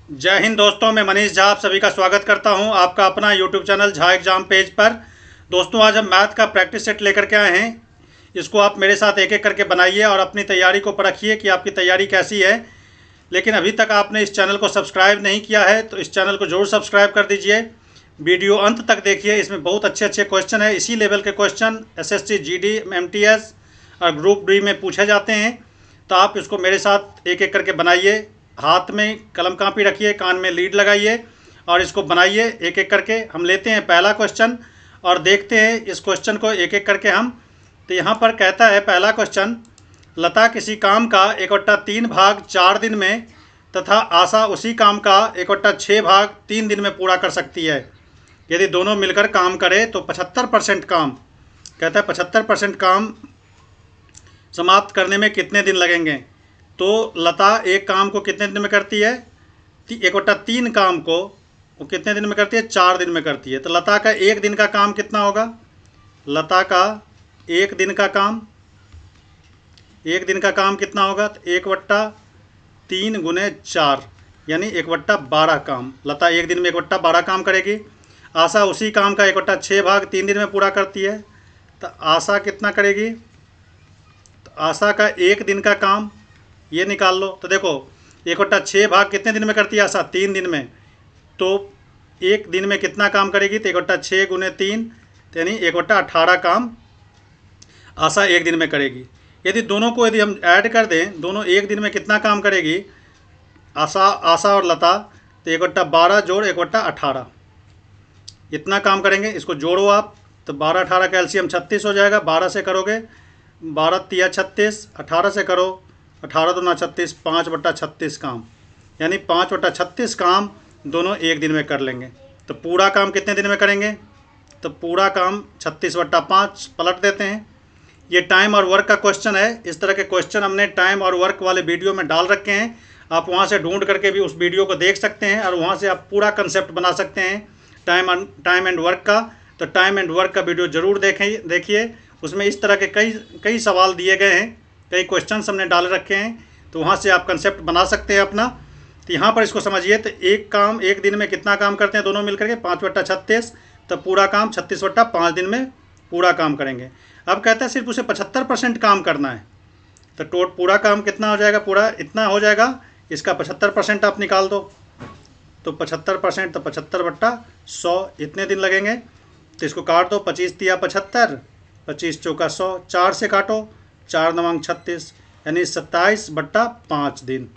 जय हिंद दोस्तों, मैं मनीष झा आप सभी का स्वागत करता हूं आपका अपना YouTube channel Jha exam page पर। दोस्तों, आज हम मैथ का प्रैक्टिस सेट लेकर के आए हैं। इसको आप मेरे साथ एक एक करके बनाइए और अपनी तैयारी को परखिए कि आपकी तैयारी कैसी है। लेकिन अभी तक आपने इस चैनल को सब्सक्राइब नहीं किया है तो इस चैनल को जरूर सब्सक्राइब कर दीजिए। वीडियो अंत तक देखिए, इसमें बहुत अच्छे अच्छे क्वेश्चन है। इसी लेवल के क्वेश्चन SSC, GD, MTS और ग्रुप डी में पूछे जाते हैं। तो आप इसको मेरे साथ एक एक करके बनाइए। हाथ में कलम कापी रखिए, कान में लीड लगाइए और इसको बनाइए एक एक करके। हम लेते हैं पहला क्वेश्चन और देखते हैं इस क्वेश्चन को एक एक करके हम। तो यहाँ पर कहता है पहला क्वेश्चन, लता किसी काम का 1/3 भाग 4 दिन में तथा आशा उसी काम का 1/6 भाग 3 दिन में पूरा कर सकती है। यदि दोनों मिलकर काम करे तो 75% काम, कहता है 75% काम समाप्त करने में कितने दिन लगेंगे। तो लता एक काम को कितने दिन में करती है, 1/3 काम को वो कितने दिन में करती है, 4 दिन में करती है। तो लता का एक दिन का काम कितना होगा, लता का एक दिन का काम, एक दिन का काम कितना होगा, तो 1/3 × 4 यानी 1/12 काम। लता एक दिन में 1/12 काम करेगी। आशा उसी काम का 1/6 भाग 3 दिन में पूरा करती है। तो आशा कितना करेगी, तो आशा का एक दिन का काम ये निकाल लो। तो देखो 1/6 भाग कितने दिन में करती है आशा, 3 दिन में। तो एक दिन में कितना काम करेगी, तो 1/6 × 3 यानी 1/18 काम आशा एक दिन में करेगी। यदि दोनों को यदि हम ऐड कर दें, दोनों एक दिन में कितना काम करेगी, आशा और लता, तो 1/12 जोड़ 1/18 इतना काम करेंगे। इसको जोड़ो आप, तो 12 18 का एलसीएम 36 हो जाएगा। 12 से करोगे 12 तिया 36, 18 से करो 18 दूना 36, 5/36 काम, यानी 5/36 काम दोनों एक दिन में कर लेंगे। तो पूरा काम कितने दिन में करेंगे, तो पूरा काम 36/5 पलट देते हैं। ये टाइम और वर्क का क्वेश्चन है। इस तरह के क्वेश्चन हमने टाइम और वर्क वाले वीडियो में डाल रखे हैं। आप वहाँ से ढूंढ करके भी उस वीडियो को देख सकते हैं और वहाँ से आप पूरा कंसेप्ट बना सकते हैं टाइम एंड वर्क का। तो टाइम एंड वर्क का वीडियो ज़रूर देखिए। उसमें इस तरह के कई सवाल दिए गए हैं, कई क्वेश्चंस हमने डाल रखे हैं। तो वहाँ से आप कंसेप्ट बना सकते हैं अपना। तो यहाँ पर इसको समझिए। तो एक काम एक दिन में कितना काम करते हैं दोनों मिलकर के, 5/36। तो पूरा काम 36/5 दिन में पूरा काम करेंगे। अब कहता है सिर्फ उसे 75% काम करना है। तो पूरा काम कितना हो जाएगा, पूरा इतना हो जाएगा। इसका 75% आप निकाल दो। तो 75% तो 75/100 इतने दिन लगेंगे। तो इसको काट दो, 25 तिया 75, 25 चौका 100, 4 से काटो, 4 9 36 यानी 27/5 दिन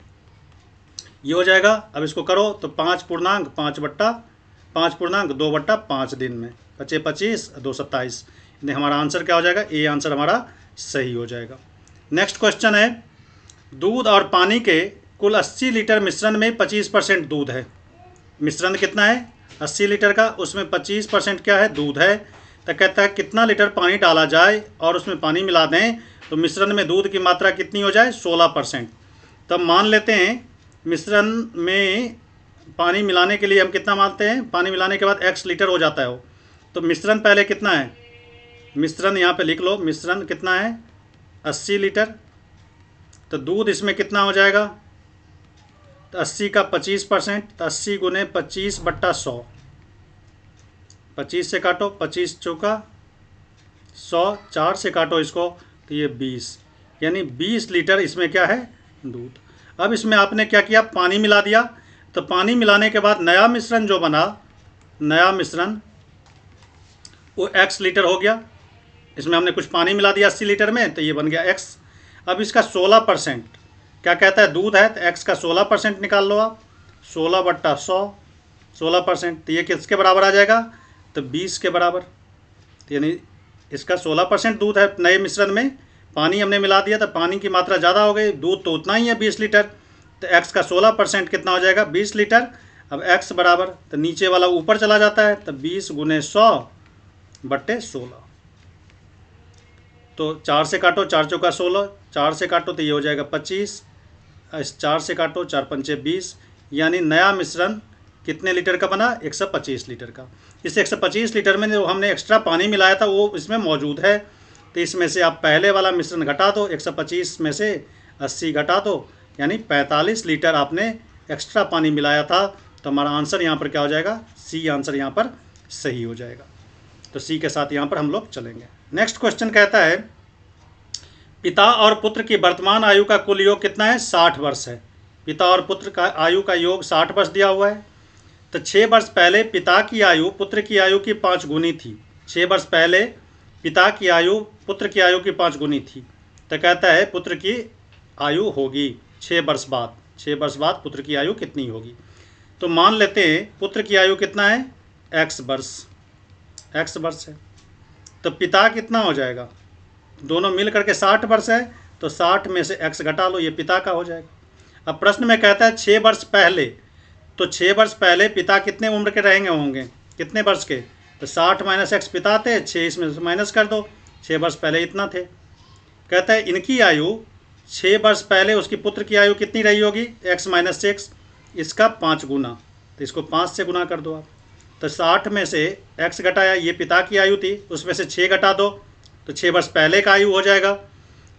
ये हो जाएगा। अब इसको करो तो 5/2/5 दिन में 25 25 2 27 यानी हमारा आंसर क्या हो जाएगा, ये आंसर हमारा सही हो जाएगा। नेक्स्ट क्वेश्चन है, दूध और पानी के कुल 80 लीटर मिश्रण में 25% दूध है। मिश्रण कितना है, 80 लीटर का, उसमें 25% क्या है, दूध है। तो कहता है कितना लीटर पानी डाला जाए और उसमें पानी मिला दें तो मिश्रण में दूध की मात्रा कितनी हो जाए, 16%। तब मान लेते हैं मिश्रण में पानी मिलाने के लिए हम कितना मानते हैं, पानी मिलाने के बाद x लीटर हो जाता है वो। तो मिश्रण पहले कितना है, मिश्रण यहाँ पे लिख लो, मिश्रण कितना है 80 लीटर। तो दूध इसमें कितना हो जाएगा, तो 80 का 25%, तो 80 × 25/100, 25 से काटो, 25 चौका 100, 4 से काटो इसको, तो ये 20 यानी 20 लीटर इसमें क्या है, दूध। अब इसमें आपने क्या किया, पानी मिला दिया। तो पानी मिलाने के बाद नया मिश्रण जो बना, नया मिश्रण वो x लीटर हो गया। इसमें हमने कुछ पानी मिला दिया 80 लीटर में, तो ये बन गया x। अब इसका 16% क्या कहता है, दूध है, तो x का 16% निकाल लो आप, 16/100 16%। तो ये किसके बराबर आ जाएगा, तो 20 के बराबर। तो यानी इसका 16% दूध है नए मिश्रण में, पानी हमने मिला दिया तो पानी की मात्रा ज़्यादा हो गई, दूध तो उतना ही है 20 लीटर। तो x का 16% कितना हो जाएगा, 20 लीटर। अब x बराबर, तो नीचे वाला ऊपर चला जाता है, तो 20 × 100/16। तो 4 से काटो, 4 चौका 16, 4 से काटो तो ये हो जाएगा 25, इस 4 से काटो, 4 पंचे 20 यानी नया मिश्रण कितने लीटर का बना, 125 लीटर का। इस 125 लीटर में जो हमने एक्स्ट्रा पानी मिलाया था वो इसमें मौजूद है। तो इसमें से आप पहले वाला मिश्रण घटा दो, 125 में से 80 घटा दो, यानी 45 लीटर आपने एक्स्ट्रा पानी मिलाया था। तो हमारा आंसर यहाँ पर क्या हो जाएगा, सी आंसर यहाँ पर सही हो जाएगा। तो सी के साथ यहाँ पर हम लोग चलेंगे। नेक्स्ट क्वेश्चन कहता है पिता और पुत्र की वर्तमान आयु का कुल योग कितना है, 60 वर्ष है। पिता और पुत्र का आयु का योग 60 वर्ष दिया हुआ है। तो 6 वर्ष पहले पिता की आयु पुत्र की आयु की 5 गुनी थी। 6 वर्ष पहले पिता की आयु पुत्र की आयु की 5 गुनी थी। तो कहता है पुत्र की आयु होगी 6 वर्ष बाद। 6 वर्ष बाद पुत्र की आयु कितनी होगी। तो मान लेते हैं पुत्र की आयु कितना है, x वर्ष, x वर्ष है। तो पिता कितना हो जाएगा, दोनों मिल करके 60 वर्ष है। तो 60 में से x घटा लो, ये पिता का हो जाएगा। अब प्रश्न में कहता है 6 वर्ष पहले, तो 6 वर्ष पहले पिता कितने उम्र के रहेंगे होंगे, कितने वर्ष के। तो 60 माइनस x पिता थे, 6 इसमें से माइनस कर दो, 6 वर्ष पहले इतना थे। कहता है इनकी आयु 6 वर्ष पहले उसकी पुत्र की आयु कितनी रही होगी, x माइनस 6, इसका 5 गुना। तो इसको 5 से गुना कर दो आप। तो 60 में से x घटाया, ये पिता की आयु थी, उसमें से 6 घटा दो तो 6 वर्ष पहले का आयु हो जाएगा।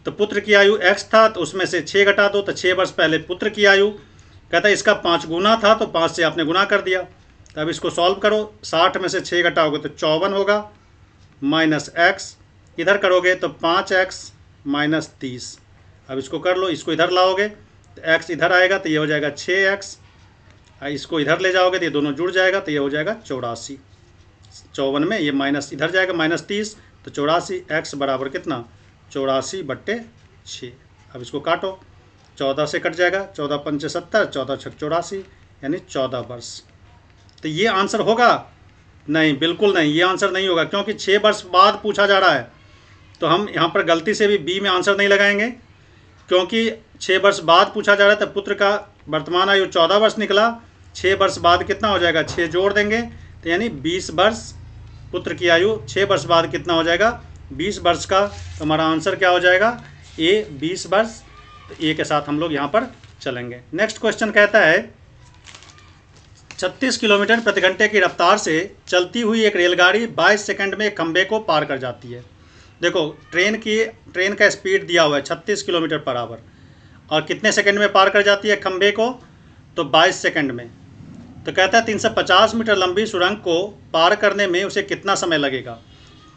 तो पुत्र की आयु x था, तो उसमें से 6 घटा दो तो 6 वर्ष पहले पुत्र की आयु। कहता है इसका 5 गुना था, तो 5 से आपने गुना कर दिया। तो अब इसको सॉल्व करो, 60 में से 6 घटाओगे तो 54 होगा, माइनस x, इधर करोगे तो 5x माइनस 30। अब इसको कर लो, इसको इधर लाओगे तो x इधर आएगा, तो ये हो जाएगा 6x। इसको इधर ले जाओगे तो ये दोनों जुड़ जाएगा, तो ये हो जाएगा 84। 54 में ये माइनस इधर जाएगा, माइनस 30, तो 84। x बराबर कितना, 84/6। अब इसको काटो, 14 से कट जाएगा, 14 पंचे 70, 14 छक 84, यानी 14 वर्ष। तो ये आंसर होगा, नहीं बिल्कुल नहीं, ये आंसर नहीं होगा, क्योंकि 6 वर्ष बाद पूछा जा रहा है। तो हम यहाँ पर गलती से भी बी में आंसर नहीं लगाएंगे, क्योंकि 6 वर्ष बाद पूछा जा रहा है। तो पुत्र का वर्तमान आयु 14 वर्ष निकला, 6 वर्ष बाद कितना हो जाएगा, 6 जोड़ देंगे तो यानी 20 वर्ष। पुत्र की आयु 6 वर्ष बाद कितना हो जाएगा, 20 वर्ष का। तो हमारा आंसर क्या हो जाएगा, ए 20 वर्ष। तो ए के साथ हम लोग यहाँ पर चलेंगे। नेक्स्ट क्वेश्चन कहता है 36 किलोमीटर प्रति घंटे की रफ्तार से चलती हुई एक रेलगाड़ी 22 सेकंड में एक खंभे को पार कर जाती है। देखो ट्रेन का स्पीड दिया हुआ है 36 किलोमीटर पर आवर, और कितने सेकंड में पार कर जाती है खंभे को, तो 22 सेकंड में। तो कहता है 350 मीटर लंबी सुरंग को पार करने में उसे कितना समय लगेगा।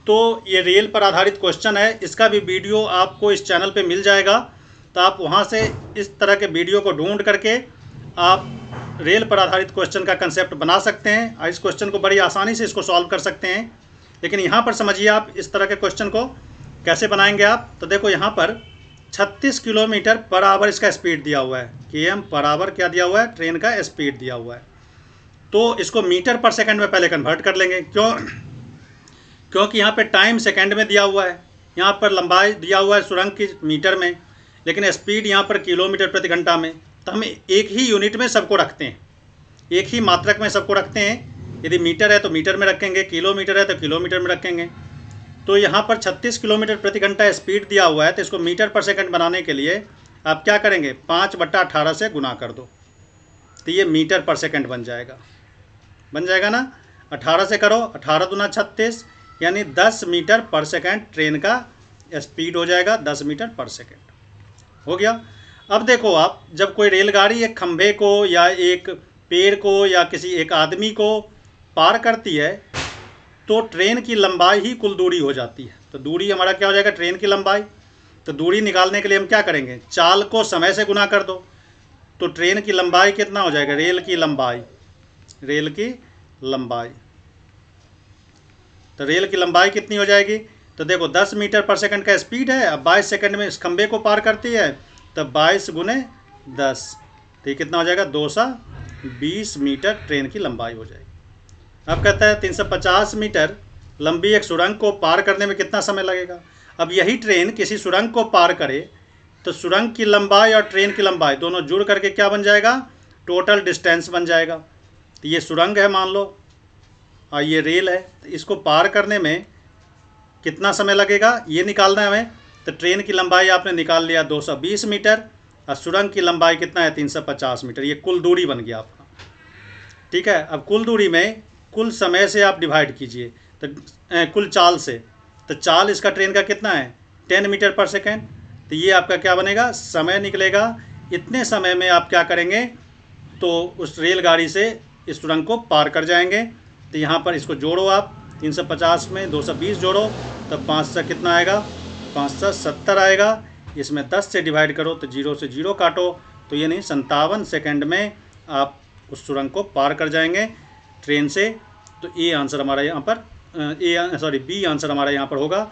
तो ये रेल पर आधारित क्वेश्चन है, इसका भी वीडियो आपको इस चैनल पे मिल जाएगा। तो आप वहाँ से इस तरह के वीडियो को ढूंढ करके आप रेल पर आधारित क्वेश्चन का कंसेप्ट बना सकते हैं, और इस क्वेश्चन को बड़ी आसानी से इसको सॉल्व कर सकते हैं। लेकिन यहाँ पर समझिए आप इस तरह के क्वेश्चन को कैसे बनाएंगे आप। तो देखो यहाँ पर 36 किलोमीटर पर आवर इसका स्पीड दिया हुआ है, km पर आवर क्या दिया हुआ है, ट्रेन का स्पीड दिया हुआ है। तो इसको मीटर पर सेकंड में पहले कन्वर्ट कर लेंगे, क्योंकि यहाँ पे टाइम सेकंड में दिया हुआ है, यहाँ पर लंबाई दिया हुआ है सुरंग की मीटर में, लेकिन स्पीड यहाँ पर किलोमीटर प्रति घंटा में। तो हम एक ही यूनिट में सबको रखते हैं, एक ही मात्रक में सबको रखते हैं। यदि मीटर है तो मीटर में रखेंगे, किलोमीटर है तो किलोमीटर में रखेंगे। तो यहाँ पर 36 किलोमीटर प्रति घंटा स्पीड दिया हुआ है, तो इसको मीटर पर सेकंड बनाने के लिए आप क्या करेंगे, 5/18 से गुना कर दो, तो ये मीटर पर सेकंड बन जाएगा ना। 18 से करो, 18 दूना 36, यानी 10 मीटर पर सेकंड ट्रेन का स्पीड हो जाएगा, 10 मीटर पर सेकंड हो गया। अब देखो आप, जब कोई रेलगाड़ी एक खंभे को या एक पेड़ को या किसी एक आदमी को पार करती है, तो ट्रेन की लंबाई ही कुल दूरी हो जाती है। तो दूरी हमारा क्या हो जाएगा, ट्रेन की लंबाई। तो दूरी निकालने के लिए हम क्या करेंगे, चाल को समय से गुना कर दो। तो ट्रेन की लंबाई कितना हो जाएगा, रेल की लंबाई। तो रेल की लंबाई कितनी हो जाएगी, तो देखो 10 मीटर पर सेकंड का स्पीड है, अब 22 सेकंड में इस खंभे को पार करती है, तो 22 गुने 10, तो ये कितना हो जाएगा, 220 मीटर ट्रेन की लंबाई हो जाएगी। अब कहता है 350 मीटर लंबी एक सुरंग को पार करने में कितना समय लगेगा। अब यही ट्रेन किसी सुरंग को पार करे, तो सुरंग की लंबाई और ट्रेन की लंबाई दोनों जुड़ करके क्या बन जाएगा, टोटल डिस्टेंस बन जाएगा। तो ये सुरंग है मान लो, और ये रेल है, तो इसको पार करने में कितना समय लगेगा ये निकालना है हमें। तो ट्रेन की लंबाई आपने निकाल लिया 220 मीटर, और सुरंग की लंबाई कितना है, 350 मीटर। ये कुल दूरी बन गया आपका, ठीक है। अब कुल दूरी में कुल समय से आप डिवाइड कीजिए, तो कुल चाल से, तो चाल इसका ट्रेन का कितना है, 10 मीटर पर सेकेंड। तो ये आपका क्या बनेगा, समय निकलेगा। इतने समय में आप क्या करेंगे, तो उस रेलगाड़ी से इस सुरंग को पार कर जाएंगे। तो यहाँ पर इसको जोड़ो आप, 350 में 220 जोड़ो, तब 5 से कितना आएगा, 5 से 70 आएगा। इसमें 10 से डिवाइड करो तो 0 से 0 काटो, तो ये नहीं 57 सेकेंड में आप उस सुरंग को पार कर जाएंगे ट्रेन से। तो ए आंसर हमारा यहाँ पर बी आंसर हमारा यहाँ पर होगा।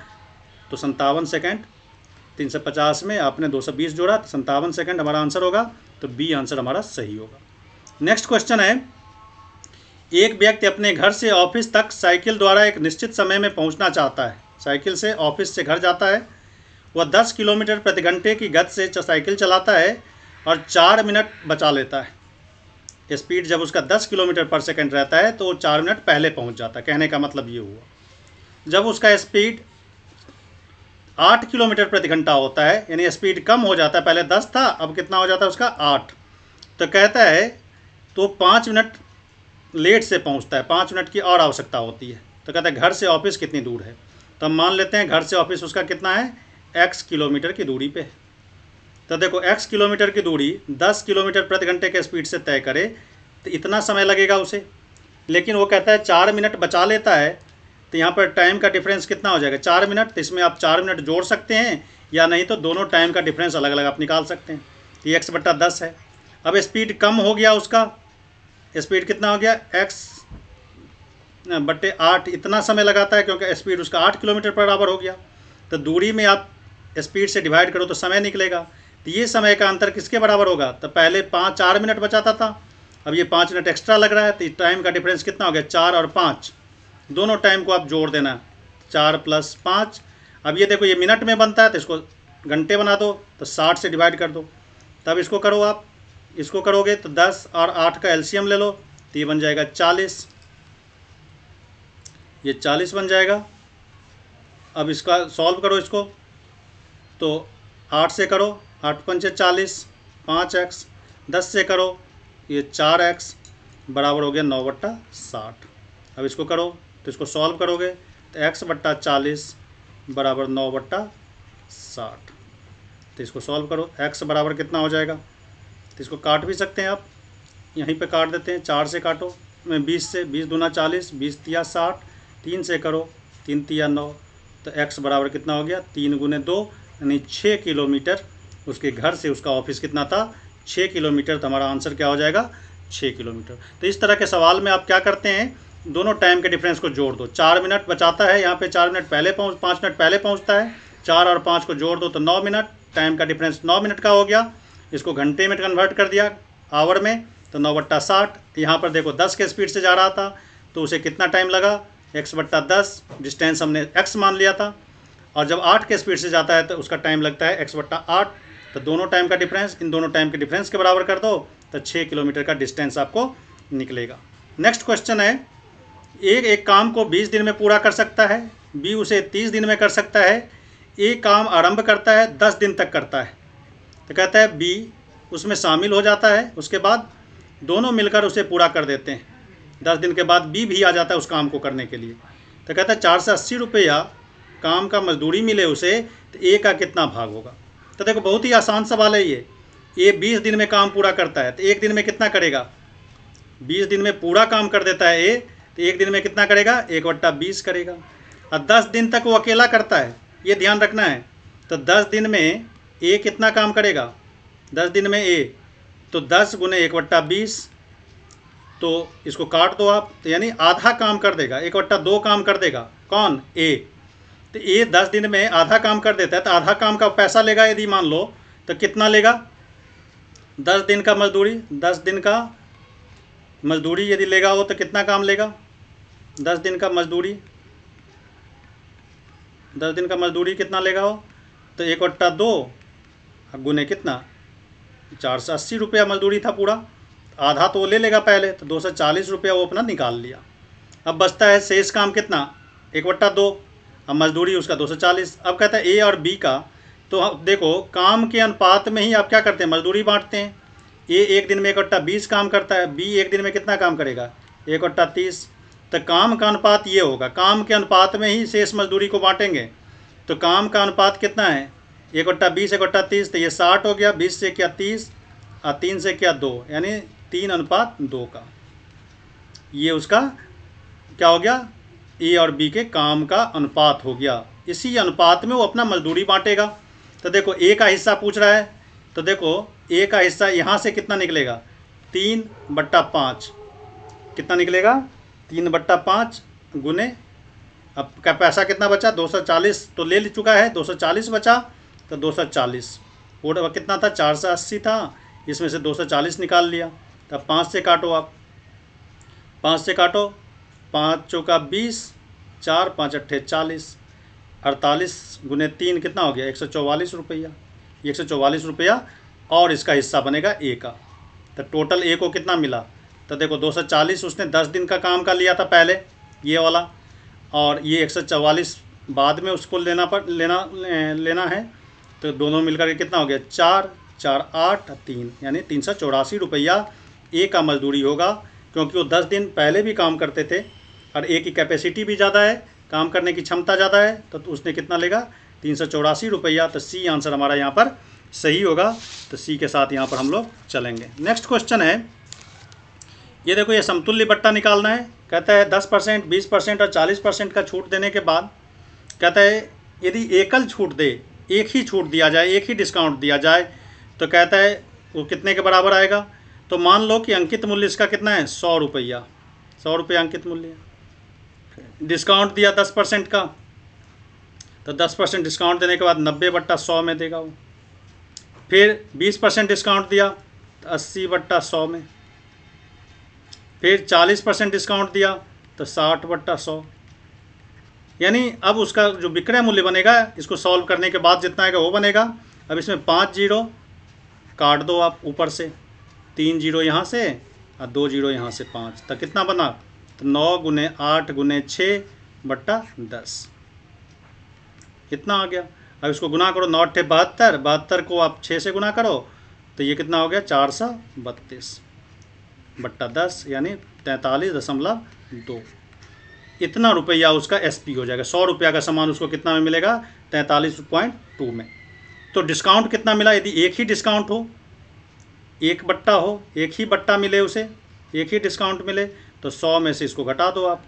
तो 57 सेकेंड, 350 में आपने 220 जोड़ा, 57 सेकेंड हमारा आंसर होगा। तो बी आंसर हमारा सही होगा। नेक्स्ट क्वेश्चन है, एक व्यक्ति अपने घर से ऑफिस तक साइकिल द्वारा एक निश्चित समय में पहुंचना चाहता है। साइकिल से ऑफिस से घर जाता है। वह 10 किलोमीटर प्रति घंटे की गति से साइकिल चलाता है और 4 मिनट बचा लेता है। स्पीड जब उसका 10 किलोमीटर पर सेकंड रहता है तो 4 मिनट पहले पहुंच जाता है। कहने का मतलब ये हुआ, जब उसका स्पीड 8 किलोमीटर प्रति घंटा होता है, यानी स्पीड कम हो जाता है, पहले 10 था, अब कितना हो जाता है उसका 8, तो कहता है तो 5 मिनट लेट से पहुंचता है, 5 मिनट की और आवश्यकता होती है। तो कहता है घर से ऑफिस कितनी दूर है, तो हम मान लेते हैं घर से ऑफिस उसका कितना है, x किलोमीटर की दूरी पे। तो देखो x किलोमीटर की दूरी 10 किलोमीटर प्रति घंटे के स्पीड से तय करे तो इतना समय लगेगा उसे, लेकिन वो कहता है 4 मिनट बचा लेता है। तो यहाँ पर टाइम का डिफरेंस कितना हो जाएगा, 4 मिनट। तो इसमें आप 4 मिनट जोड़ सकते हैं या नहीं तो दोनों टाइम का डिफरेंस अलग अलग आप निकाल सकते हैं। ये x/10 है। अब स्पीड कम हो गया, उसका स्पीड कितना हो गया, x/8 इतना समय लगाता है क्योंकि स्पीड उसका 8 किलोमीटर पर बराबर हो गया। तो दूरी में आप स्पीड से डिवाइड करो तो समय निकलेगा। तो ये समय का अंतर किसके बराबर होगा, तो पहले 4 मिनट बचाता था, अब ये 5 मिनट एक्स्ट्रा लग रहा है। तो टाइम का डिफरेंस कितना हो गया, 4 और 5, दोनों टाइम को आप जोड़ देना, 4 + 5। अब ये देखो ये मिनट में बनता है तो इसको घंटे बना दो, तो 60 से डिवाइड कर दो। तब इसको करो आप, इसको करोगे तो 10 और 8 का एलसीएम ले लो, तो ये बन जाएगा 40, ये 40 बन जाएगा। अब इसका सॉल्व करो इसको, तो 8 से करो, 8 × 5 = 40, 5x, 10 से करो, ये 4x बराबर हो गया 9/60। अब इसको करो तो इसको सॉल्व करोगे तो x/40 बराबर 9/60। तो इसको सॉल्व करो, x बराबर कितना हो जाएगा, तो इसको काट भी सकते हैं आप, यहीं पे काट देते हैं, 4 से काटो, 20 से, 20 दूना 40, 20 तिया 60, 3 से करो, 3 तिया 9। तो x बराबर कितना हो गया, 3 × 2 यानी 6 किलोमीटर। उसके घर से उसका ऑफिस कितना था, 6 किलोमीटर। तो हमारा आंसर क्या हो जाएगा, 6 किलोमीटर। तो इस तरह के सवाल में आप क्या करते हैं, दोनों टाइम के डिफरेंस को जोड़ दो। 4 मिनट बचाता है, यहाँ पे 4 मिनट पहले 5 मिनट पहले पहुँचता है, 4 और 5 को जोड़ दो तो 9 मिनट, टाइम का डिफरेंस 9 मिनट का हो गया। इसको घंटे में कन्वर्ट कर दिया आवर में, तो 9/60। यहाँ पर देखो 10 के स्पीड से जा रहा था तो उसे कितना टाइम लगा, x/10, डिस्टेंस हमने x मान लिया था। और जब 8 के स्पीड से जाता है तो उसका टाइम लगता है x/8। तो दोनों टाइम का डिफरेंस इन दोनों टाइम के डिफरेंस के बराबर कर दो तो 6 किलोमीटर का डिस्टेंस आपको निकलेगा। नेक्स्ट क्वेश्चन है, एक काम को 20 दिन में पूरा कर सकता है, बी उसे 30 दिन में कर सकता है। ए काम आरंभ करता है, 10 दिन तक करता है। तो कहता है बी उसमें शामिल हो जाता है, उसके बाद दोनों मिलकर उसे पूरा कर देते हैं। 10 दिन के बाद बी भी आ जाता है उस काम को करने के लिए। तो कहता है 4 से 80 रुपया काम का मजदूरी मिले उसे, तो ए का कितना भाग होगा। तो देखो बहुत ही आसान सवाल है ये। ए 20 दिन में काम पूरा करता है तो एक दिन में कितना करेगा, 20 दिन में पूरा काम कर देता है ए, तो एक दिन में कितना करेगा, 1/20 करेगा। और 10 दिन तक वो अकेला करता है, ये ध्यान रखना है। तो 10 दिन में ए कितना काम करेगा, 10 दिन में ए, तो 10 × 1/20, तो इसको काट दो आप, तो यानी आधा काम कर देगा, 1/2 काम कर देगा कौन, ए। तो ए 10 दिन में आधा काम कर देता है, तो आधा काम का पैसा लेगा यदि मान लो, तो कितना लेगा, 10 दिन का मजदूरी, 10 दिन का मजदूरी यदि लेगा हो तो कितना काम लेगा, 10 दिन का मजदूरी, 10 दिन का मजदूरी कितना लेगा हो, तो 1/2 गुने कितना, 4 से 80 रुपया मजदूरी था पूरा, आधा तो वो ले लेगा पहले, तो 240 रुपया वो अपना निकाल लिया। अब बचता है शेष काम कितना, 1/2, अब मजदूरी उसका 240। अब कहता है ए और बी का, तो देखो काम के अनुपात में ही आप क्या करते हैं, मजदूरी बांटते हैं। ए एक दिन में 1/20 काम करता है, बी एक दिन में कितना काम करेगा, 1/30। तो काम का अनुपात ये होगा, काम के अनुपात में ही शेष मजदूरी को बांटेंगे। तो काम का अनुपात कितना है, 1/20 1/30, तो ये 60 हो गया, 20 से किया 30 और 3 से किया 2, यानी 3:2 का। ये उसका क्या हो गया, ए और बी के काम का अनुपात हो गया। इसी अनुपात में वो अपना मजदूरी बांटेगा। तो देखो ए का हिस्सा पूछ रहा है, तो देखो ए का हिस्सा यहाँ से कितना निकलेगा, 3/5 कितना निकलेगा, 3/5 गुने, अब का पैसा कितना बचा, 240 तो ले चुका है, 240 बचा, तो 240 और कितना था, 480 था, इसमें से 240 निकाल लिया। तब 5 से काटो आप, 5 से काटो, 5 चौका 20, 4 5 अट्ठे 40, 48 गुने 3 कितना हो गया, 144 रुपया। 144 रुपया और इसका हिस्सा बनेगा ए का। तो टोटल ए को कितना मिला, तो देखो 240 उसने 10 दिन का काम का लिया था पहले ये वाला, और ये 144 बाद में उसको लेना है। तो दोनों मिलकर के कितना हो गया, 4 4 8 3, यानी 384 रुपया ए का मजदूरी होगा, क्योंकि वो 10 दिन पहले भी काम करते थे और ए की कैपेसिटी भी ज़्यादा है, काम करने की क्षमता ज़्यादा है, तो उसने कितना लेगा, 384 रुपया। तो सी आंसर हमारा यहाँ पर सही होगा। तो सी के साथ यहाँ पर हम लोग चलेंगे। नेक्स्ट क्वेश्चन है, ये देखो, ये समतुल्य बट्टा निकालना है। कहता है 10%, 20% और 40% का छूट देने के बाद कहता है यदि एकल छूट दे, एक ही छूट दिया जाए, एक ही डिस्काउंट दिया जाए, तो कहता है वो कितने के बराबर आएगा। तो मान लो कि अंकित मूल्य इसका कितना है, 100 रुपया, 100 रुपया अंकित मूल्य। डिस्काउंट दिया 10% का, तो 10% डिस्काउंट देने के बाद 90/100 में देगा वो। फिर 20% डिस्काउंट दिया तो 80/100 में। फिर 40% डिस्काउंट दिया तो 60/100। यानी अब उसका जो विक्रय मूल्य बनेगा, इसको सॉल्व करने के बाद जितना आएगा वो बनेगा। अब इसमें 5 जीरो काट दो आप ऊपर से, 3 जीरो यहाँ से और 2 जीरो यहाँ से, 5, तो कितना बना, तो 9 गुने 8 गुने 6/10 कितना आ गया। अब इसको गुना करो, 9 8 72, 72 को आप 6 से गुना करो तो ये कितना हो गया, 432/10, यानी 43.2। इतना रुपया उसका एसपी हो जाएगा। 100 रुपया का सामान उसको कितना में मिलेगा, 43.2 में। तो डिस्काउंट कितना मिला, यदि एक ही डिस्काउंट हो, एक बट्टा हो, एक ही बट्टा मिले उसे, एक ही डिस्काउंट मिले, तो 100 में से इसको घटा दो आप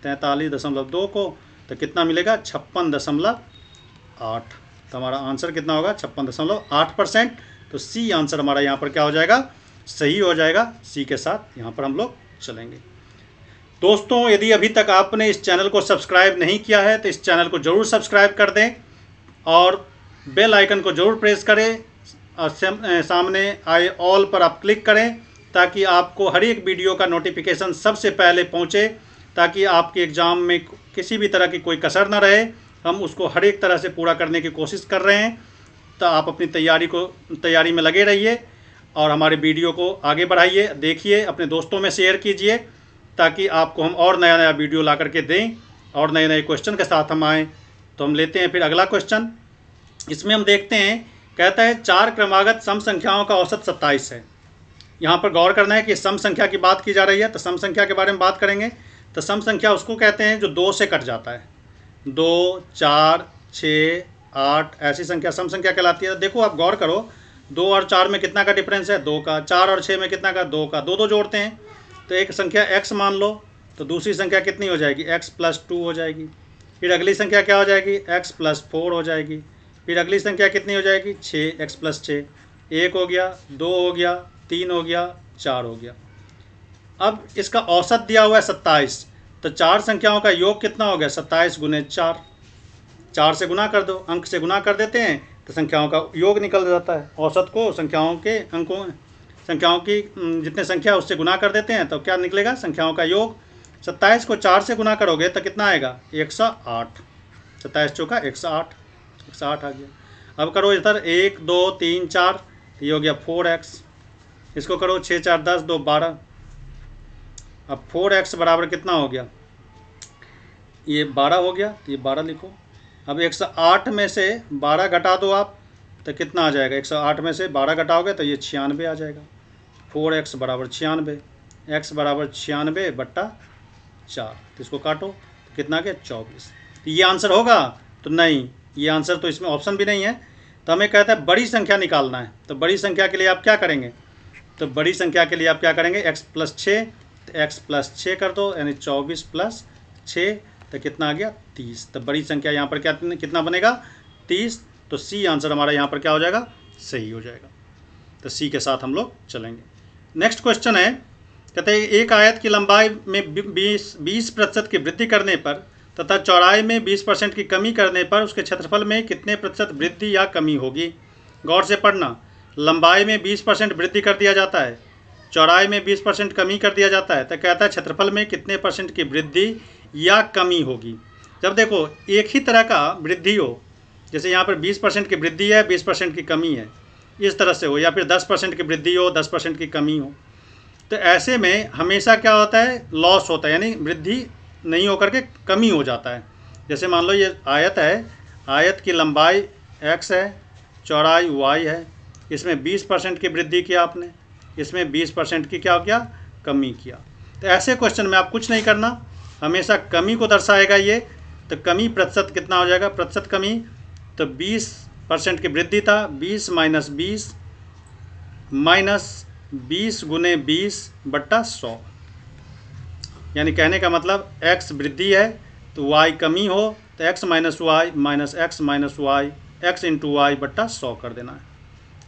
43.2 को, तो कितना मिलेगा, 56.8। तो हमारा आंसर कितना होगा, 56.8%। तो सी आंसर हमारा यहाँ पर क्या हो जाएगा, सही हो जाएगा। सी के साथ यहाँ पर हम लोग चलेंगे। दोस्तों, यदि अभी तक आपने इस चैनल को सब्सक्राइब नहीं किया है तो इस चैनल को ज़रूर सब्सक्राइब कर दें और बेल आइकन को ज़रूर प्रेस करें और सामने आए ऑल पर आप क्लिक करें, ताकि आपको हर एक वीडियो का नोटिफिकेशन सबसे पहले पहुंचे, ताकि आपके एग्ज़ाम में किसी भी तरह की कोई कसर ना रहे। हम उसको हर एक तरह से पूरा करने की कोशिश कर रहे हैं। तो आप अपनी तैयारी में लगे रहिए और हमारे वीडियो को आगे बढ़ाइए, देखिए, अपने दोस्तों में शेयर कीजिए, ताकि आपको हम और नया नया वीडियो ला करके दें और नए नए क्वेश्चन के साथ हम आएँ। तो हम लेते हैं फिर अगला क्वेश्चन। इसमें हम देखते हैं, कहता है 4 क्रमागत सम संख्याओं का औसत 27 है। यहाँ पर गौर करना है कि सम संख्या की बात की जा रही है, तो सम संख्या के बारे में बात करेंगे। तो सम संख्या उसको कहते हैं जो 2 से कट जाता है। 2 4 6 8 ऐसी संख्या सम संख्या कहलाती है। देखो आप गौर करो, 2 और 4 में कितना का डिफरेंस है, 2 का। 4 और 6 में कितना का, 2 का। 2 2 जोड़ते हैं तो एक संख्या x मान लो, तो दूसरी संख्या कितनी हो जाएगी, x+2 हो जाएगी। फिर अगली संख्या क्या हो जाएगी, x+4 हो जाएगी। फिर अगली संख्या कितनी हो जाएगी, 6x+6। 1 हो गया, 2 हो गया, 3 हो गया, 4 हो गया। अब इसका औसत दिया हुआ है 27, तो 4 संख्याओं का योग कितना हो गया, 27 गुने 4। 4 से गुना कर दो, अंक से गुना कर देते हैं तो संख्याओं का योग निकल जाता है। औसत को संख्याओं की जितने संख्या उससे गुना कर देते हैं तो क्या निकलेगा, संख्याओं का योग। 27 को 4 से गुना करोगे तो कितना आएगा, 108। 27 चौका 108, 108 आ गया। अब करो इधर 1 2 3 4, तो ये हो गया 4x। इसको करो 6 4 10 2 12। अब 4x बराबर कितना हो गया, ये 12 हो गया, तो ये 12 लिखो। अब 108 में से 12 घटा दो आप, तो कितना आ जाएगा, 108 में से 12 घटाओगे तो ये 96 आ जाएगा। 4x बराबर 96, x बराबर 96/4। तो इसको काटो तो कितना आ गया, 24। तो ये आंसर होगा, तो नहीं, ये आंसर तो इसमें ऑप्शन भी नहीं है। तो हमें कहता है बड़ी संख्या निकालना है। तो बड़ी संख्या के लिए आप क्या करेंगे, तो बड़ी संख्या के लिए आप क्या करेंगे, x + 6, तो x + 6 कर दो, यानी 24 + 6, तो कितना आ गया 30। तो बड़ी संख्या यहाँ पर कितना बनेगा 30। तो सी आंसर हमारा यहाँ पर क्या हो जाएगा, सही हो जाएगा। तो सी के साथ हम लोग चलेंगे। नेक्स्ट क्वेश्चन है, कहते हैं एक आयत की लंबाई में 20% की वृद्धि करने पर तथा चौड़ाई में 20% की कमी करने पर उसके क्षेत्रफल में कितने प्रतिशत वृद्धि या कमी होगी। गौर से पढ़ना, लंबाई में 20% वृद्धि कर दिया जाता है, चौड़ाई में 20% कमी कर दिया जाता है, तो कहता है क्षेत्रफल में कितने % की वृद्धि या कमी होगी। जब देखो एक ही तरह का वृद्धि हो, जैसे यहाँ पर 20% की वृद्धि है, 20% की कमी है, इस तरह से हो, या फिर 10% की वृद्धि हो, 10% की कमी हो, तो ऐसे में हमेशा क्या होता है, लॉस होता है, यानी वृद्धि नहीं होकर के कमी हो जाता है। जैसे मान लो ये आयत है, आयत की लंबाई x है, चौड़ाई y है, इसमें 20% की वृद्धि किया आपने, इसमें 20% की क्या किया, कमी किया। तो ऐसे क्वेश्चन में आप कुछ नहीं करना, हमेशा कमी को दर्शाएगा ये। तो कमी प्रतिशत कितना हो जाएगा, प्रतिशत कमी, तो 20% की वृद्धि था, 20 - 20 -20 × 20/100, यानी कहने का मतलब x वृद्धि है तो y कमी हो, तो x - y -x - y x × y/100 कर देना है।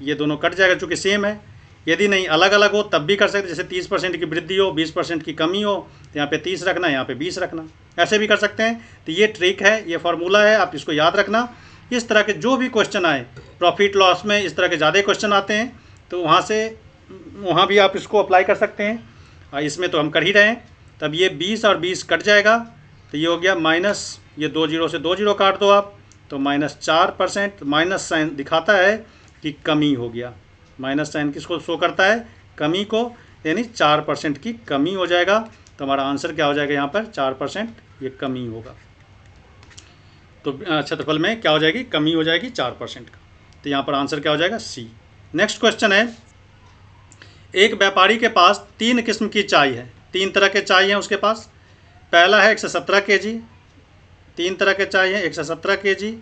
ये दोनों कट जाएगा चूँकि सेम है। यदि नहीं अलग अलग हो तब भी कर सकते, जैसे 30% की वृद्धि हो, 20% की कमी हो, तो यहाँ पे 30 रखना, यहाँ पे 20 रखना, ऐसे भी कर सकते हैं। तो ये ट्रिक है, ये फार्मूला है, आप इसको याद रखना। इस तरह के जो भी क्वेश्चन आए, प्रॉफिट लॉस में इस तरह के ज़्यादा क्वेश्चन आते हैं, तो वहाँ भी आप इसको अप्लाई कर सकते हैं। और इसमें तो हम कर ही रहे हैं। तब ये 20 और 20 कट जाएगा, तो ये हो गया माइनस, ये 2 0 से 2 0 काट दो आप, तो -4%, माइनस साइन दिखाता है कि कमी हो गया। माइनस साइन किसको शो करता है, कमी को, यानी 4% की कमी हो जाएगा। तो हमारा आंसर क्या हो जाएगा, यहाँ पर 4% ये कमी होगा। तो क्षेत्रफल में क्या हो जाएगी, कमी हो जाएगी 4% का। तो यहाँ पर आंसर क्या हो जाएगा, सी। नेक्स्ट क्वेश्चन है, एक व्यापारी के पास 3 किस्म की चाय है, 3 तरह के चाय हैं उसके पास। पहला है 117 kg, 3 तरह के चाय है, 117 kg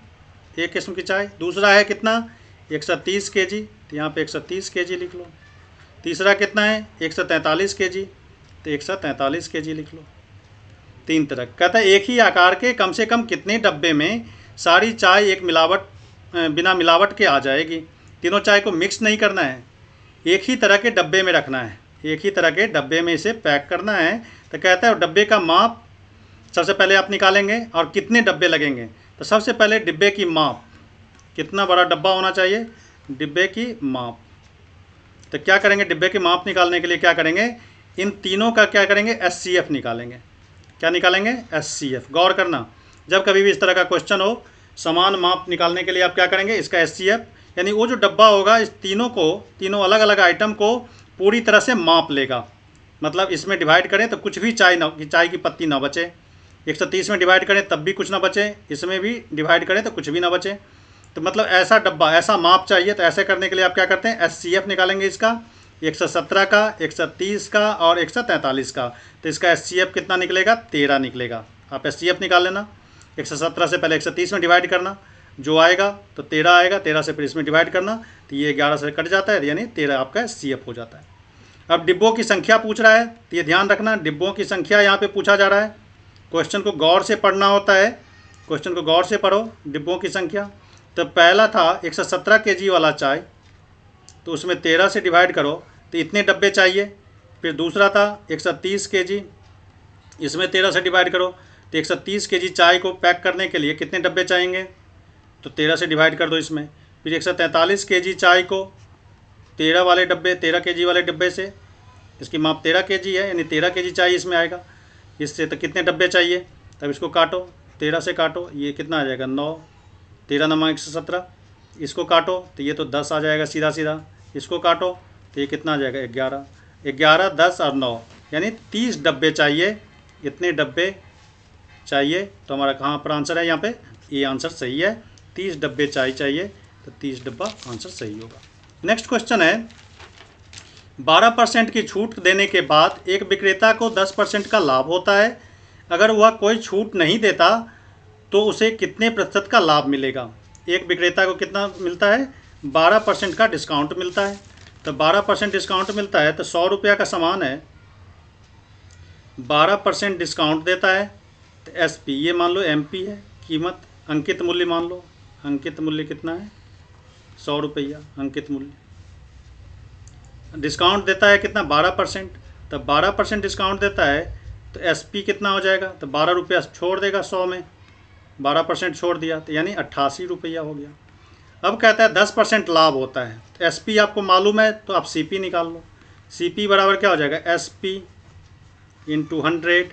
एक किस्म की चाय। दूसरा है कितना, 130 kg, तो यहाँ पे 130 kg लिख लो। तीसरा कितना है, 143 kg, तो 143 kg लिख लो। 3 तरह। कहता है एक ही आकार के कम से कम कितने डब्बे में सारी चाय बिना मिलावट के आ जाएगी। तीनों चाय को मिक्स नहीं करना है, एक ही तरह के डब्बे में रखना है, एक ही तरह के डब्बे में इसे पैक करना है। तो कहता है डब्बे का माप सबसे पहले आप निकालेंगे, और कितने डब्बे लगेंगे। तो सबसे पहले डिब्बे की माप, कितना बड़ा डब्बा होना चाहिए, डिब्बे की माप। तो क्या करेंगे, डिब्बे की माप निकालने के लिए क्या करेंगे, इन तीनों का क्या करेंगे, SCF निकालेंगे। क्या निकालेंगे, SCF। गौर करना, जब कभी भी इस तरह का क्वेश्चन हो, समान माप निकालने के लिए आप क्या करेंगे, इसका SCF, यानी वो जो डब्बा होगा इस तीनों अलग अलग आइटम को पूरी तरह से माप लेगा। मतलब इसमें डिवाइड करें तो कुछ भी चाय की पत्ती ना बचे, 130 में डिवाइड करें तब भी कुछ ना बचे, इसमें भी डिवाइड करें तो कुछ भी ना बचे। तो मतलब ऐसा डब्बा, ऐसा माप चाहिए। तो ऐसे करने के लिए आप क्या करते हैं, SCF निकालेंगे इसका, 117 का, 130 का और 143 का। तो इसका SCF कितना निकलेगा, 13 निकलेगा। आप SCF निकाल लेना। 117 से पहले 130 में डिवाइड करना, जो आएगा तो 13 आएगा, 13 से फिर इसमें डिवाइड करना, तो ये 11 से कट जाता है, यानी 13 आपका SCF हो जाता है। अब डिब्बों की संख्या पूछ रहा है, तो ये ध्यान रखना, डिब्बों की संख्या यहाँ पे पूछा जा रहा है। क्वेश्चन को गौर से पढ़ना होता है, क्वेश्चन को गौर से पढ़ो। डिब्बों की संख्या, तो पहला था 117 kg वाला चाय, तो उसमें 13 से डिवाइड करो तो इतने डब्बे चाहिए। फिर दूसरा था 130 kg, इसमें 13 से डिवाइड करो तो 130 kg चाय को पैक करने के लिए कितने डब्बे चाहिए, तो 13 से डिवाइड कर दो इसमें। फिर 143 kg चाय को 13 kg वाले डब्बे से, इसकी माप 13 kg है, यानी 13 kg चाय इसमें आएगा। इससे तो कितने डब्बे चाहिए, तब इसको काटो, 13 से काटो, ये कितना आ जाएगा 9, 13 × 117, इसको काटो तो ये तो 10 आ जाएगा सीधा सीधा, इसको काटो तो ये कितना आ जाएगा 11, 11, 10 और 9, यानी 30 डब्बे चाहिए। इतने डब्बे चाहिए, तो हमारा कहाँ पर आंसर है, यहाँ पे ये आंसर सही है। 30 डब्बे चाय चाहिए, तो 30 डब्बा आंसर सही होगा। नेक्स्ट क्वेश्चन है, 12% की छूट देने के बाद एक विक्रेता को 10% का लाभ होता है। अगर वह कोई छूट नहीं देता तो उसे कितने प्रतिशत का लाभ मिलेगा। एक विक्रेता को कितना मिलता है, 12% का डिस्काउंट मिलता है। तो 12% डिस्काउंट मिलता है, तो 100 रुपया का सामान है, 12% डिस्काउंट देता है, तो SP ये मान लो MP है कीमत, अंकित मूल्य मान लो, अंकित मूल्य कितना है 100 रुपया अंकित मूल्य। डिस्काउंट देता है कितना 12%, तो 12% डिस्काउंट देता है, तो SP कितना हो जाएगा, तो 12 रुपया छोड़ देगा 100 में, 12% छोड़ दिया, तो यानी 88 रुपया हो गया। अब कहता है 10% लाभ होता है, तो SP आपको मालूम है, तो आप CP निकाल लो। CP बराबर क्या हो जाएगा, SP इंटू 100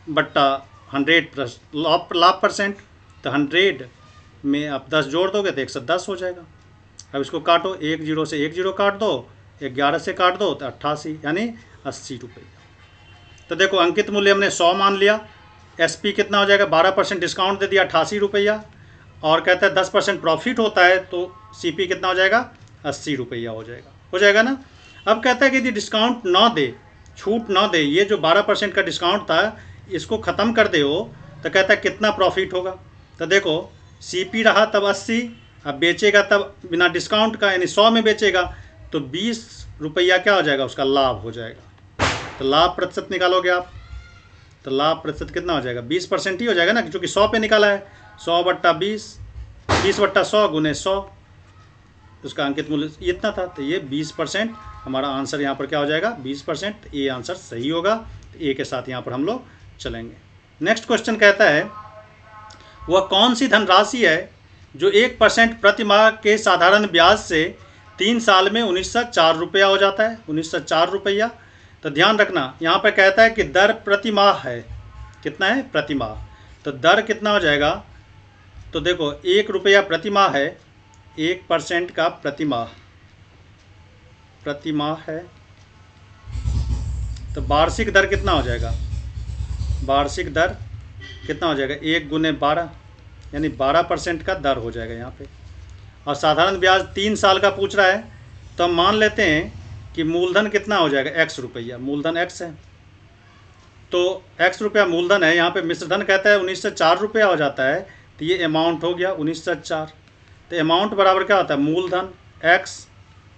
बट्टा 100 प्लस लाभ परसेंट, तो 100 में आप 10 जोड़ दोगे तो 110 हो जाएगा। अब इसको काटो, 1 0 से 1 0 काट दो, 11 से काट दो, तो 88 यानी 80 रुपये। तो देखो अंकित मूल्य हमने 100 मान लिया, SP कितना हो जाएगा, 12% डिस्काउंट दे दिया 88 रुपया, और कहता है 10% प्रॉफिट होता है, तो CP कितना हो जाएगा 80 रुपया हो जाएगा ना। अब कहता है कि यदि डिस्काउंट ना दे, छूट ना दे, ये जो 12% का डिस्काउंट था इसको ख़त्म कर दे हो, तो कहता है कितना प्रॉफिट होगा। तो देखो CP रहा तब 80, अब बेचेगा तब बिना डिस्काउंट का यानी 100 में बेचेगा, तो 20 रुपया क्या हो जाएगा उसका लाभ हो जाएगा। तो लाभ प्रतिशत निकालोगे आप, तो लाभ प्रतिशत कितना हो जाएगा 20% ही हो जाएगा ना, क्योंकि 100 पे निकाला है, 100 बट्टा 20, 20 बट्टा 100 गुने 100, उसका अंकित मूल्य इतना था, तो ये 20% हमारा आंसर यहाँ पर क्या हो जाएगा 20%। ये आंसर सही होगा, तो ए के साथ यहाँ पर हम लोग चलेंगे। नेक्स्ट क्वेश्चन कहता है वह कौन सी धनराशि है जो 1% प्रति माह के साधारण ब्याज से 3 साल में 1904 रुपया हो जाता है, 1904 रुपया। तो ध्यान रखना यहाँ पर कहता है कि दर प्रति माह है, कितना है प्रति माह, तो दर कितना हो जाएगा, तो देखो 1 रुपया प्रति माह है, 1% का प्रति माह है, तो वार्षिक दर कितना हो जाएगा, वार्षिक दर कितना हो जाएगा 1 गुने 12 यानी 12% का दर हो जाएगा यहाँ पे। और साधारण ब्याज 3 साल का पूछ रहा है, तो हम मान लेते हैं कि मूलधन कितना हो जाएगा X रुपया, मूलधन X है, तो X रुपया मूलधन है, यहाँ पे मिश्रधन कहता है 1904 रुपया हो जाता है, तो ये अमाउंट हो गया 1904। तो अमाउंट बराबर क्या होता है मूलधन X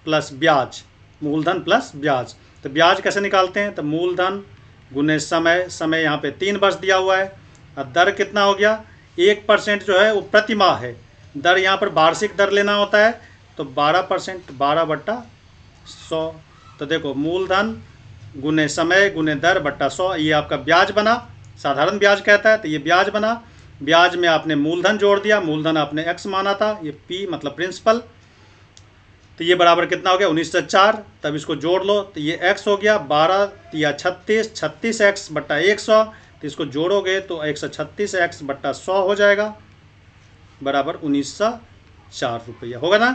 प्लस ब्याज, मूलधन प्लस ब्याज। तो ब्याज कैसे निकालते हैं, तो मूलधन गुने समय, समय यहाँ पे 3 वर्ष दिया हुआ है, और दर कितना हो गया 1% जो है वो प्रति माह है, दर यहाँ पर वार्षिक दर लेना होता है, तो 12%, 12 बट्टा 100। तो देखो मूलधन गुने समय गुने दर बट्टा 100, ये आपका ब्याज बना, साधारण ब्याज कहता है, तो ये ब्याज बना। ब्याज में आपने मूलधन जोड़ दिया, मूलधन आपने X माना था, ये P मतलब प्रिंसिपल, तो ये बराबर कितना हो गया 1904। तब इसको जोड़ लो, तो ये X हो गया 12 या 36, 36X बट्टा 100, तो इसको जोड़ोगे तो 136X बट्टा 100 हो जाएगा, बराबर 1904 रुपया होगा ना।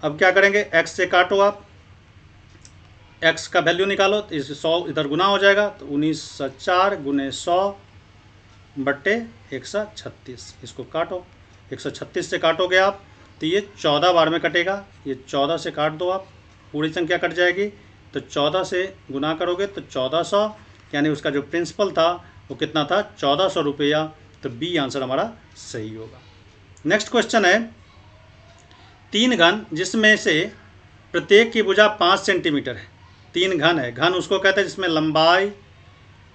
अब क्या करेंगे, X से काटो आप, X का वैल्यू निकालो, तो इस 100 इधर गुना हो जाएगा, तो 1904 गुने 100 बट्टे 136, इसको काटो, 136 से काटोगे आप तो ये 14 बार में कटेगा, ये 14 से काट दो आप, पूरी संख्या कट जाएगी, तो 14 से गुना करोगे तो 1400, यानी उसका जो प्रिंसिपल था वो कितना था 1400 रुपया। तो बी आंसर हमारा सही होगा। नेक्स्ट क्वेश्चन है 3 घन जिसमें से प्रत्येक की भुजा 5 सेंटीमीटर है। 3 घन है, घन उसको कहते हैं जिसमें लंबाई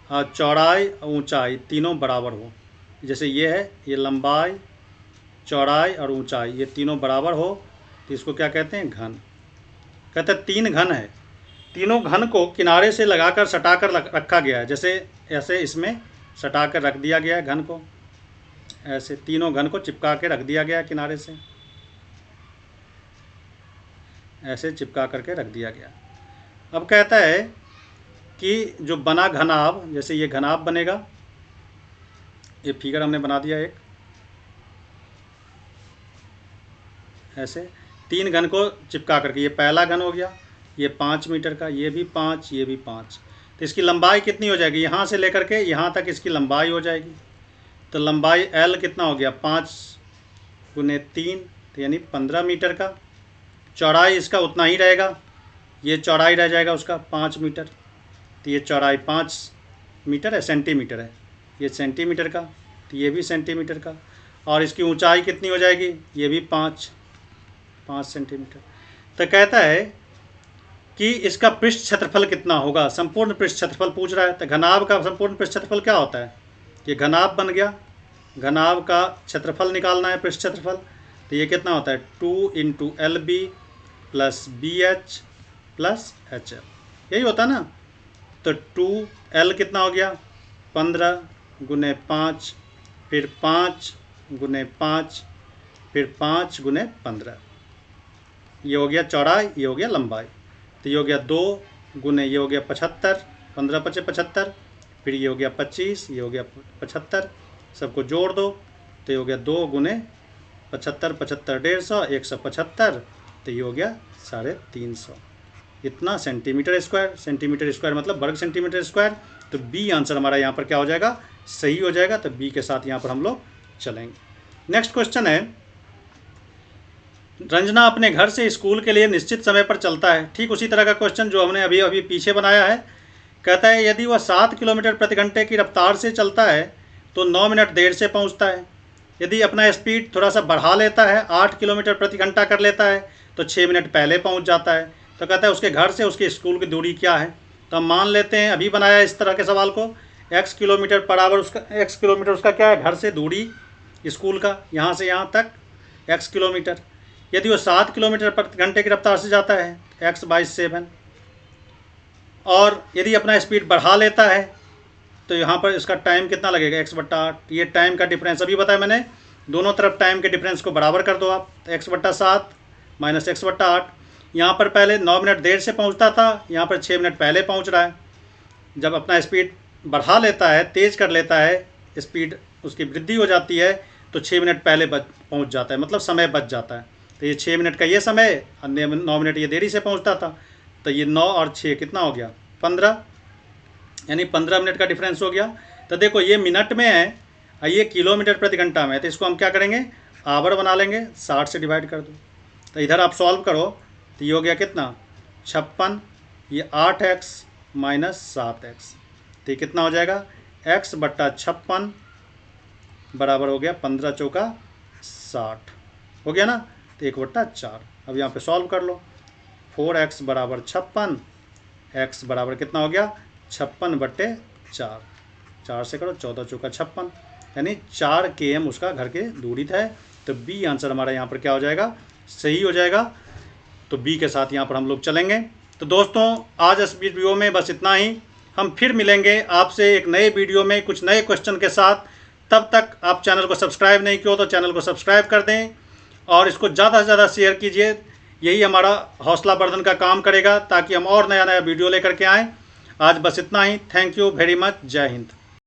चौड़ाई ऊंचाई तीनों बराबर हो। जैसे ये है, ये लंबाई चौड़ाई और ऊंचाई ये तीनों बराबर हो, तो इसको क्या कहते हैं घन। कहते हैं 3 घन है, तीनों घन को किनारे से लगाकर सटाकर रखा गया है। जैसे ऐसे इसमें सटा कर रख दिया गया है घन को, ऐसे तीनों घन को चिपका के रख दिया गया है किनारे से, ऐसे चिपका करके रख दिया गया। अब कहता है कि जो बना घनाभ, जैसे ये घनाभ बनेगा, ये फिगर हमने बना दिया एक, ऐसे 3 घन को चिपका करके, ये पहला घन हो गया, ये 5 मीटर का, ये भी 5, ये भी 5। तो इसकी लंबाई कितनी हो जाएगी, यहाँ से लेकर के यहाँ तक इसकी लंबाई हो जाएगी। तो लंबाई L कितना हो गया 5 गुने 3, तो यानी 15 मीटर का। चौड़ाई इसका उतना ही रहेगा, ये चौड़ाई रह जाएगा उसका 5 मीटर, तो ये चौड़ाई 5 मीटर है, सेंटीमीटर है, ये सेंटीमीटर का, तो ये भी सेंटीमीटर का। और इसकी ऊंचाई कितनी हो जाएगी, ये भी 5 सेंटीमीटर। तो कहता है कि इसका पृष्ठ क्षेत्रफल कितना होगा। संपूर्ण पृष्ठ क्षेत्रफल पूछ रहा है, तो घनाभ का संपूर्ण पृष्ठ क्षेत्रफल क्या होता है, ये घनाभ बन गया। घनाभ का क्षेत्रफल निकालना है, पृष्ठ क्षेत्रफल, तो ये कितना होता है 2 × LB + BH + HL, यही होता है ना। तो 2L कितना हो गया 15 × 5, फिर 5 × 5, फिर 5 × 15, ये हो गया चौड़ाई, ये हो गया लंबाई। तो ये हो गया 2 गुने, ये हो गया 75, 15 × 5 = 75, फिर ये हो गया 25, ये हो गया 75, सबको जोड़ दो तो ये हो गया 2 × 75, 75 150, 175, तो ये हो गया 350, इतना सेंटीमीटर स्क्वायर। सेंटीमीटर स्क्वायर मतलब वर्ग सेंटीमीटर स्क्वायर। तो बी आंसर हमारा यहाँ पर क्या हो जाएगा, सही हो जाएगा। तो बी के साथ यहाँ पर हम लोग चलेंगे। नेक्स्ट क्वेश्चन है, रंजना अपने घर से स्कूल के लिए निश्चित समय पर चलता है। ठीक उसी तरह का क्वेश्चन जो हमने अभी अभी पीछे बनाया है। कहता है यदि वह 7 किलोमीटर प्रति घंटे की रफ्तार से चलता है तो 9 मिनट देर से पहुंचता है। यदि अपना स्पीड थोड़ा सा बढ़ा लेता है, 8 किलोमीटर प्रति घंटा कर लेता है, तो 6 मिनट पहले पहुंच जाता है। तो कहता है उसके घर से उसके स्कूल की दूरी क्या है। तो हम मान लेते हैं, अभी बनाया इस तरह के सवाल को, x किलोमीटर बराबर उसका x किलोमीटर उसका क्या है, घर से दूरी स्कूल का, यहाँ से यहाँ तक x किलोमीटर। यदि वो 7 किलोमीटर प्रति घंटे की रफ्तार से जाता है, x/7, और यदि अपना स्पीड बढ़ा लेता है तो यहाँ पर इसका टाइम कितना लगेगा, x/8। ये टाइम का डिफरेंस अभी बताया मैंने, दोनों तरफ टाइम के डिफरेंस को बराबर कर दो आप, x/7 - x/8। यहाँ पर पहले 9 मिनट देर से पहुँचता था, यहाँ पर 6 मिनट पहले पहुँच रहा है। जब अपना स्पीड बढ़ा लेता है, तेज़ कर लेता है, स्पीड उसकी वृद्धि हो जाती है, तो 6 मिनट पहले पहुँच जाता है, मतलब समय बच जाता है। तो ये 6 मिनट का ये समय, 9 मिनट ये देरी से पहुँचता था। तो ये 9 और 6 कितना हो गया 15, यानी 15 मिनट का डिफरेंस हो गया। तो देखो ये मिनट में है और ये किलोमीटर प्रति घंटा में है, तो इसको हम क्या करेंगे, आवर बना लेंगे, 60 से डिवाइड कर दो। तो इधर आप सॉल्व करो तो ये हो गया कितना 56, ये 8x - 7x, तो ये कितना हो जाएगा x/56 बराबर हो गया 15 चौका 60, हो गया ना। तो 1/4। अब यहाँ पे सॉल्व कर लो, 4x = 56, x बराबर कितना हो गया 56/4, 4 से करो 14 चौका 56, यानी 4 km उसका घर के दूरी है। तो बी आंसर हमारा यहाँ पर क्या हो जाएगा, सही हो जाएगा। तो बी के साथ यहाँ पर हम लोग चलेंगे। तो दोस्तों आज इस वीडियो में बस इतना ही, हम फिर मिलेंगे आपसे एक नए वीडियो में कुछ नए क्वेश्चन के साथ। तब तक आप चैनल को सब्सक्राइब नहीं किया तो चैनल को सब्सक्राइब कर दें और इसको ज़्यादा से ज़्यादा शेयर कीजिए, यही हमारा हौसला वर्धन का काम करेगा ताकि हम और नया नया वीडियो लेकर के आएँ। आज बस इतना ही। Thank you very much. जय हिंद।